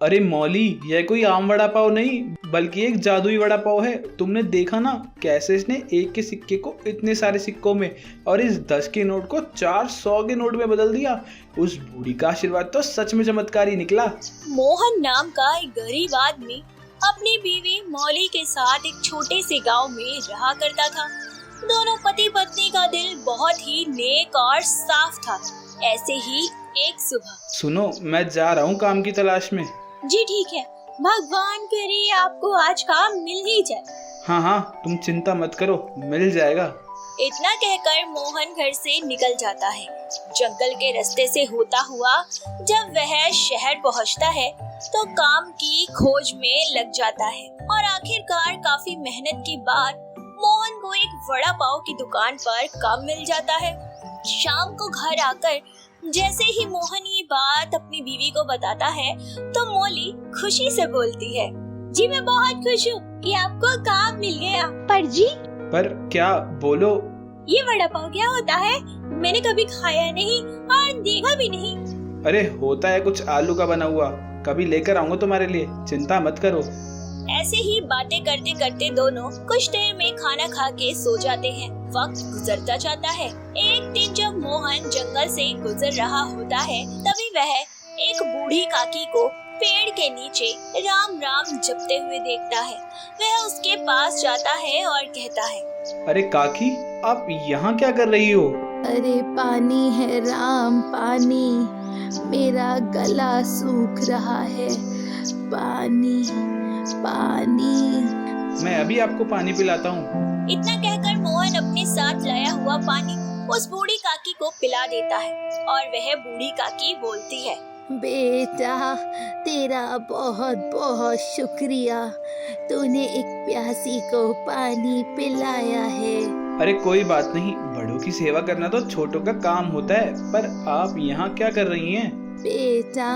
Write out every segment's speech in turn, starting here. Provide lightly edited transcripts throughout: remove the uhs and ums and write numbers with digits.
अरे मौली, यह कोई आम वड़ा पाव नहीं बल्कि एक जादुई वड़ा पाव है। तुमने देखा ना कैसे इसने एक के सिक्के को इतने सारे सिक्कों में और इस 10 के नोट को 400 के नोट में बदल दिया। उस बूढ़ी का आशीर्वाद तो सच में चमत्कारी निकला। मोहन नाम का एक गरीब आदमी अपनी बीवी मौली के साथ एक छोटे से गांव में रहा करता था। दोनों पति पत्नी का दिल बहुत ही नेक और साफ था। ऐसे ही एक सुबह, सुनो, मैं जा रहा हूँ काम की तलाश में। जी ठीक है, भगवान करे आपको आज काम मिल ही जाए। हाँ हाँ, तुम चिंता मत करो, मिल जाएगा। इतना कहकर मोहन घर से निकल जाता है। जंगल के रास्ते से होता हुआ जब वह शहर पहुंचता है तो काम की खोज में लग जाता है और आखिरकार काफी मेहनत के बाद मोहन को एक वड़ा पाव की दुकान पर काम मिल जाता है। शाम को घर आकर जैसे ही मोहन ये बात अपनी बीवी को बताता है तो मौली खुशी से बोलती है, जी मैं बहुत खुश हूँ कि आपको काम मिल गया। पर क्या? बोलो। ये वड़ा पाव क्या होता है? मैंने कभी खाया नहीं और देखा भी नहीं। अरे होता है कुछ आलू का बना हुआ, कभी लेकर आऊंगा तुम्हारे लिए, चिंता मत करो। ऐसे ही बातें करते करते दोनों कुछ देर में खाना खा के सो जाते हैं। वक्त गुजरता जाता है। एक दिन जब मोहन जंगल से गुजर रहा होता है तभी वह एक बूढ़ी काकी को पेड़ के नीचे राम राम जपते हुए देखता है। वह उसके पास जाता है और कहता है, अरे काकी, आप यहाँ क्या कर रही हो? अरे पानी है राम, पानी, मेरा गला सूख रहा है, पानी पानी। मैं अभी आपको पानी पिलाता हूँ। इतना कहकर मोहन अपने साथ लाया हुआ पानी उस बूढ़ी काकी को पिला देता है और वह बूढ़ी काकी बोलती है, बेटा तेरा बहुत बहुत शुक्रिया, तूने एक प्यासी को पानी पिलाया है। अरे कोई बात नहीं, बड़ों की सेवा करना तो छोटों का काम होता है। पर आप यहाँ क्या कर रही हैं? बेटा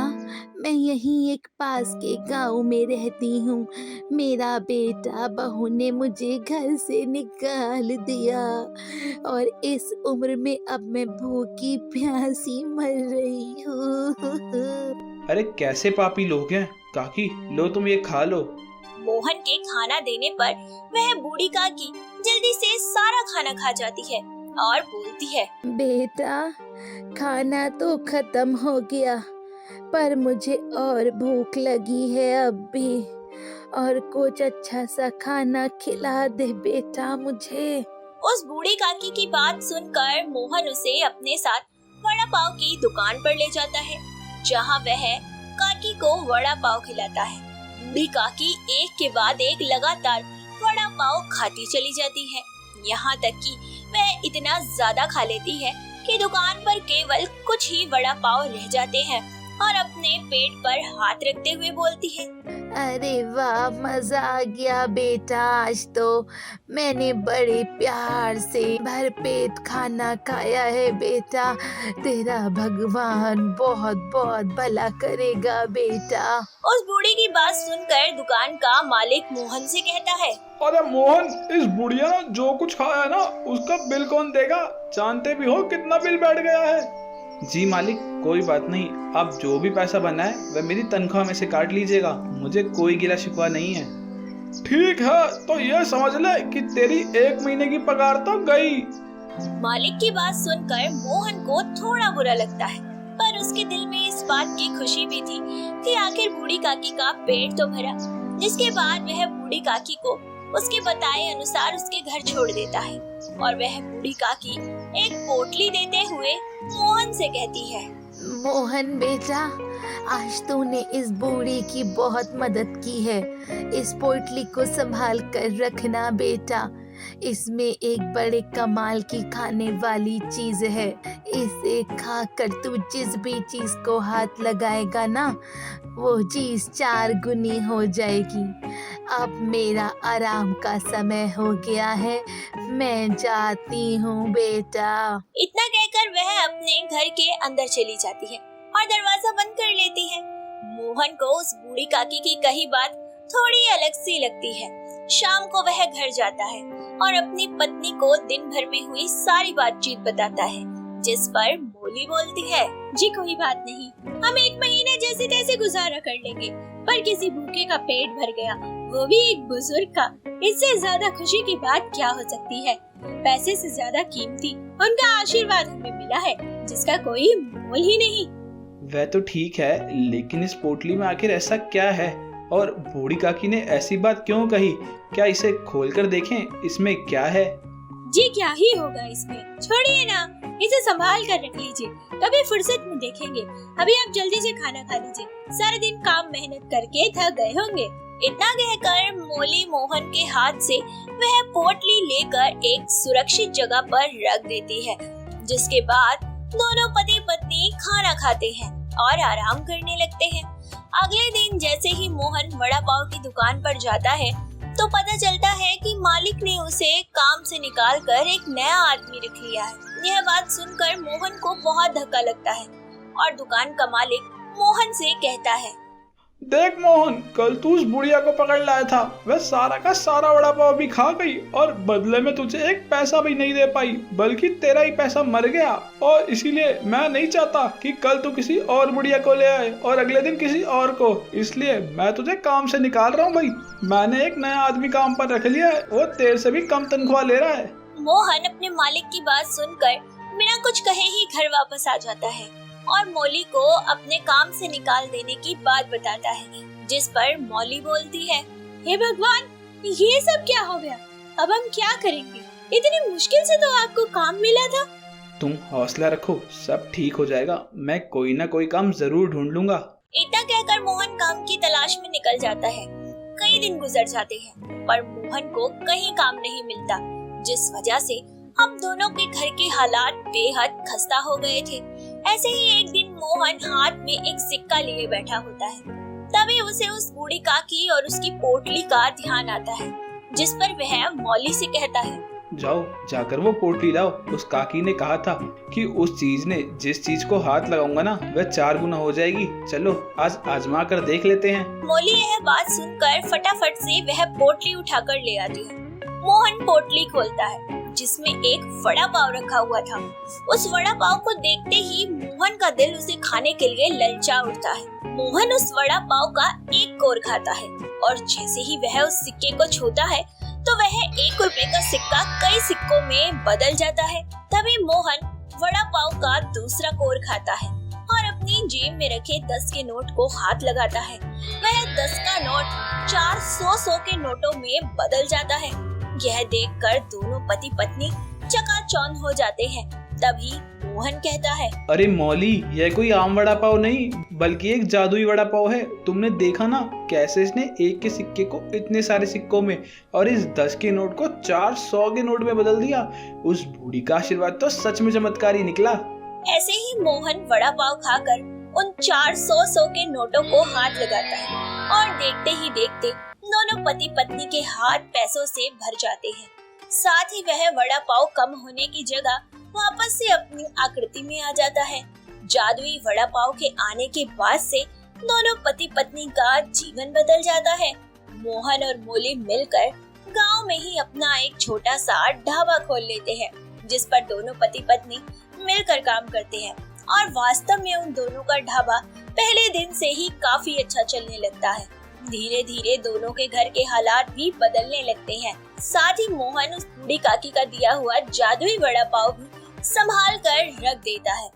मैं यहीं एक पास के गांव में रहती हूँ। मेरा बेटा बहू ने मुझे घर से निकाल दिया और इस उम्र में अब मैं भूखी प्यासी मर रही हूँ। अरे कैसे पापी लोग हैं। काकी, लो तुम ये खा लो। मोहन के खाना देने पर वह बूढ़ी काकी जल्दी से सारा खाना खा जाती है और बोलती है, बेटा खाना तो खत्म हो गया पर मुझे और भूख लगी है अब भी, और कुछ अच्छा सा खाना खिला दे बेटा मुझे। उस बूढ़ी काकी की बात सुनकर मोहन उसे अपने साथ वड़ा पाव की दुकान पर ले जाता है जहां वह काकी को वड़ा पाव खिलाता है। बूढ़ी काकी एक के बाद एक लगातार वड़ा पाव खाती चली जाती है, यहाँ तक कि वह इतना ज्यादा खा लेती है कि दुकान पर केवल कुछ ही वड़ा पाव रह जाते हैं और अपने पेट पर हाथ रखते हुए बोलती है, अरे वाह, मजा आ गया बेटा, आज तो मैंने बड़े प्यार से भरपेट खाना खाया है बेटा, तेरा भगवान बहुत बहुत भला करेगा बेटा। उस बूढ़ी की बात सुनकर दुकान का मालिक मोहन से कहता है, अरे मोहन, इस बुढ़िया ने जो कुछ खाया ना उसका बिल कौन देगा? जानते भी हो कितना बिल बैठ गया है। जी मालिक, कोई बात नहीं, आप जो भी पैसा बना है वह मेरी तनख्वाह में से काट लीजिएगा, मुझे कोई गिला शिकवा नहीं है। ठीक है, तो यह समझ ले कि तेरी 1 महीने की पगार तो गई। मालिक की बात सुनकर मोहन को थोड़ा बुरा लगता है पर उसके दिल में इस बात की खुशी भी थी कि आखिर बूढ़ी काकी का पेट तो भरा। जिसके बाद वह बूढ़ी काकी को उसके बताए अनुसार उसके घर छोड़ देता है और वह बूढ़ी काकी एक पोटली देते हुए मोहन से कहती है, मोहन बेटा, आज तूने इस बूढ़ी की बहुत मदद की है, इस पोटली को संभाल कर रखना बेटा, इसमें एक बड़े कमाल की खाने वाली चीज है, इसे खाकर तू जिस भी चीज को हाथ लगाएगा ना वो चीज 4 गुनी हो जाएगी। अब मेरा आराम का समय हो गया है, मैं जाती हूँ बेटा। इतना कहकर वह अपने घर के अंदर चली जाती है और दरवाजा बंद कर लेती है। मोहन को उस बूढ़ी काकी की कही बात थोड़ी अलग सी लगती है। शाम को वह घर जाता है और अपनी पत्नी को दिन भर में हुई सारी बातचीत बताता है, जिस पर मौली बोलती है, जी कोई बात नहीं, हम 1 महीना जैसे तैसे गुजारा कर लेंगे, पर किसी भूखे का पेट भर गया, वो भी एक बुजुर्ग का। इससे ज्यादा खुशी की बात क्या हो सकती है। पैसे से ज्यादा कीमती उनका आशीर्वाद हमें मिला है, जिसका कोई मोल ही नहीं। वह तो ठीक है, लेकिन इस पोटली में आखिर ऐसा क्या है और बूढ़ी काकी ने ऐसी बात क्यों कही? क्या इसे खोलकर देखें, इसमें क्या है? जी क्या ही होगा इसमें, छोड़िए ना, इसे संभाल कर रख लीजिए, कभी फुर्सत में देखेंगे। अभी आप जल्दी से खाना खा लीजिए, सारा दिन काम मेहनत करके थक गए होंगे। इतना कहकर मोली मोहन के हाथ से वह पोटली लेकर एक सुरक्षित जगह पर रख देती है, जिसके बाद दोनों पति पत्नी खाना खाते हैं और आराम करने लगते हैं। अगले दिन जैसे ही मोहन वड़ा पाव की दुकान पर जाता है तो पता चलता है कि मालिक ने उसे काम से निकालकर एक नया आदमी रख लिया है। यह बात सुनकर मोहन को बहुत धक्का लगता है और दुकान का मालिक मोहन से कहता है, देख मोहन, कल तू उस बुढ़िया को पकड़ लाया था, वह सारा का सारा वड़ा पाव भी खा गई और बदले में तुझे एक पैसा भी नहीं दे पाई, बल्कि तेरा ही पैसा मर गया। और इसीलिए मैं नहीं चाहता कि कल तू किसी और बुढ़िया को ले आए और अगले दिन किसी और को, इसलिए मैं तुझे काम से निकाल रहा हूँ भाई। मैंने एक नया आदमी काम पर रख लिया है, वो तेरे से भी कम तनख्वाह ले रहा है। मोहन अपने मालिक की बात सुनकर बिना कुछ कहे ही घर वापस आ जाता है और मौली को अपने काम से निकाल देने की बात बताता है, जिस पर मौली बोलती है, हे भगवान, ये सब क्या हो गया? अब हम क्या करेंगे? इतनी मुश्किल से तो आपको काम मिला था। तुम हौसला रखो, सब ठीक हो जाएगा, मैं कोई ना कोई काम जरूर ढूंढ लूंगा। इतना कहकर मोहन काम की तलाश में निकल जाता है। कई दिन गुजर जाते हैं पर मोहन को कहीं काम नहीं मिलता, जिस वजह से हम दोनों के घर के हालात बेहद खस्ता हो गए थे। ऐसे ही एक दिन मोहन हाथ में एक सिक्का लिए बैठा होता है, तभी उसे उस बूढ़ी काकी और उसकी पोटली का ध्यान आता है, जिस पर वह मौली से कहता है, जाओ जाकर वो पोटली लाओ। उस काकी ने कहा था कि उस चीज ने जिस चीज को हाथ लगाऊंगा ना, वह 4 गुना हो जाएगी। चलो आज आजमा कर देख लेते हैं। मौली यह बात सुनकर फटाफट से वह पोटली उठाकर ले आती है। मोहन पोटली खोलता है, जिसमें एक वड़ा पाव रखा हुआ था। उस वड़ा पाव को देखते ही मोहन का दिल उसे खाने के लिए ललचा उठता है। मोहन उस वड़ा पाव का एक कोर खाता है और जैसे ही वह उस सिक्के को छूता है तो वह 1 रुपए का सिक्का कई सिक्कों में बदल जाता है। तभी मोहन वड़ा पाव का दूसरा कोर खाता है और अपनी जेब में रखे 10 के नोट को हाथ लगाता है। वह 10 का नोट 400 के नोटों में बदल जाता है। यह देखकर दोनों पति पत्नी चकाचौंध हो जाते हैं। तभी मोहन कहता है, अरे मौली, यह कोई आम वड़ा पाव नहीं बल्कि एक जादुई वड़ा पाव है। तुमने देखा ना कैसे इसने 1 के सिक्के को इतने सारे सिक्कों में और इस 10 के नोट को 400 के नोट में बदल दिया। उस बूढ़ी का आशीर्वाद तो सच में चमत्कारी निकला। ऐसे ही मोहन वड़ा पाव खाकर उन 400 के नोटों को हाथ लगाता है और देखते ही देखते दोनों पति पत्नी के हाथ पैसों से भर जाते हैं। साथ ही वह वड़ा पाव कम होने की जगह वापस से अपनी आकृति में आ जाता है। जादुई वड़ा पाव के आने के बाद से दोनों पति पत्नी का जीवन बदल जाता है। मोहन और मौली मिलकर गांव में ही अपना एक छोटा सा ढाबा खोल लेते हैं, जिस पर दोनों पति पत्नी मिलकर काम करते हैं और वास्तव में उन दोनों का ढाबा पहले दिन से ही काफी अच्छा चलने लगता है। धीरे धीरे दोनों के घर के हालात भी बदलने लगते हैं। साथ ही मोहन उस बूढ़ी काकी का दिया हुआ जादुई वड़ा पाव भी संभाल कर रख देता है।